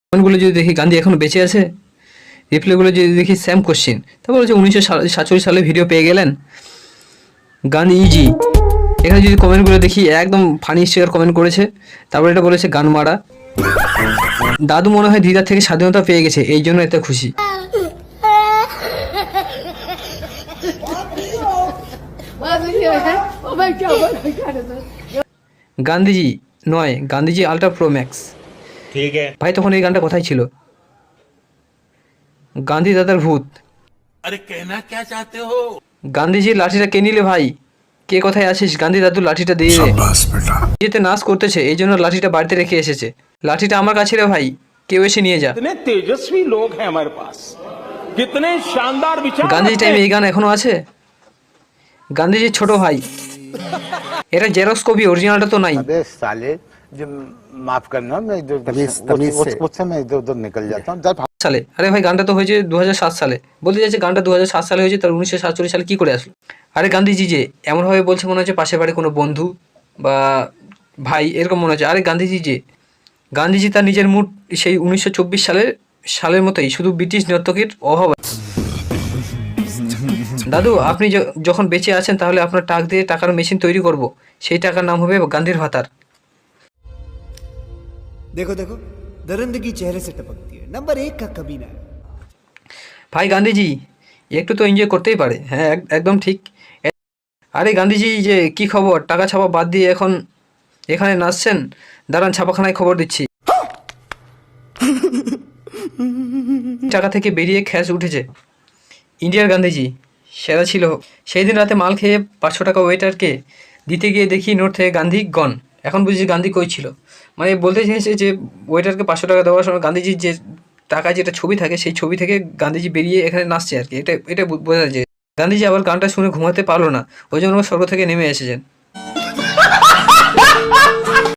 কমেন্টগুলো যদি দেখি গান্ধী এখনো বেঁচে আছে, রিপ্লাইগুলো যদি দেখি সেম কোশ্চিন, তারপর হচ্ছে 1947 সালে ভিডিও পেয়ে গেলেন গান ইজি। এখানে যদি কমেন্টগুলো দেখি একদম ফানি স্টিকার কমেন্ট করেছে, তারপর এটা বলেছে গান মারা। দাদু মনে হয় দিদার থেকে স্বাধীনতা পেয়ে গেছে, এই জন্য এত খুশি। গান্ধীজি নয়, গান্ধীজি আল্ট্রা প্রো ম্যাক্স। ठीक है ভাই তখন এই গানটা কোথায় ছিল? গান্ধী দাদার ভূত। अरे कहना क्या चाहते हो গান্ধীজির লাঠিটা কে নিলে ভাই? কে কোথায় আছিস? গান্ধী দাদুর লাঠিটা দিয়ে দে। বিয়েতে নাচ করতেছে, এই জন্য লাঠিটা বাড়িতে রেখে এসেছে। লাঠিটা আমার কাছে রে ভাই, কেউ এসে নিয়ে যা। कितने तेजस्वी लोग हैं हमारे पास, कितने शानदार विचार গান্ধীজি টাইমে এই গান এখনো আছে? গান্ধীজির ছোট ভাই। এটা জেরক্স কপি, অরিজিনালটা তো নাই। अबे साले जो माफ करना मैं इधर मुझसे मैं इधर उधर निकल जाता हूँ जब সালে? আরে ভাই গানটা তো হয়েছে 2007 সালে। বলতে চাইছে গানটা 2007 সালে হয়েছে, তার 1947 সালে কি করে আসলো? আরে গান্ধীজি যে এমনভাবে বলছে মনে হচ্ছে পাশের বাড়ি কোনো বন্ধু বা ভাই, এরকম মনে হচ্ছে। আরে গান্ধীজি যে, গান্ধীজি তার নিজের মুড সেই 1924 সালের মতোই, শুধু ব্রিটিশ নর্তকীর অভাব। দাদু আপনি যখন বেঁচে আছেন তাহলে আপনার টাক দিয়ে টাকার মেশিন তৈরি করব, সেই টাকার নাম হবে গান্ধীর ভাতার। देखो देखो दरिंदगी चेहरे से टपकती है, नंबर 1 का कमीना है। ভাই গান্ধীজি একটু তো এনজয় করতেই পারে। হ্যাঁ একদম ঠিক। আরে গান্ধীজি যে কি খবর? টাকা ছাপা বাদ দিয়ে এখন এখানে নাচছেন? দাঁড়ান ছাপাখানায় খবর দিচ্ছি। টাকা থেকে বেরিয়ে খ্যাস উঠেছে। ইন্ডিয়ার গান্ধীজি সেরা ছিল। সেই দিন রাতে মাল খেয়ে 500 টাকা ওয়েটারকে দিতে গিয়ে দেখি নোট থেকে গান্ধী গন। এখন বুঝি গান্ধী কই ছিল। মানে বলতে চেয়েছে যে ওয়েটারকে 500 টাকা দেওয়ার সময় গান্ধীজির যে টাকা যেটা ছবি থাকে, সেই ছবি থেকে গান্ধীজি বেরিয়ে এখানে নাচছে আর কি। এটা বোঝা যায়। গান্ধীজি আবার গানটা শুনে ঘুমাতে পারলো না, ওই জন্য স্বর্গ থেকে নেমে এসেছেন।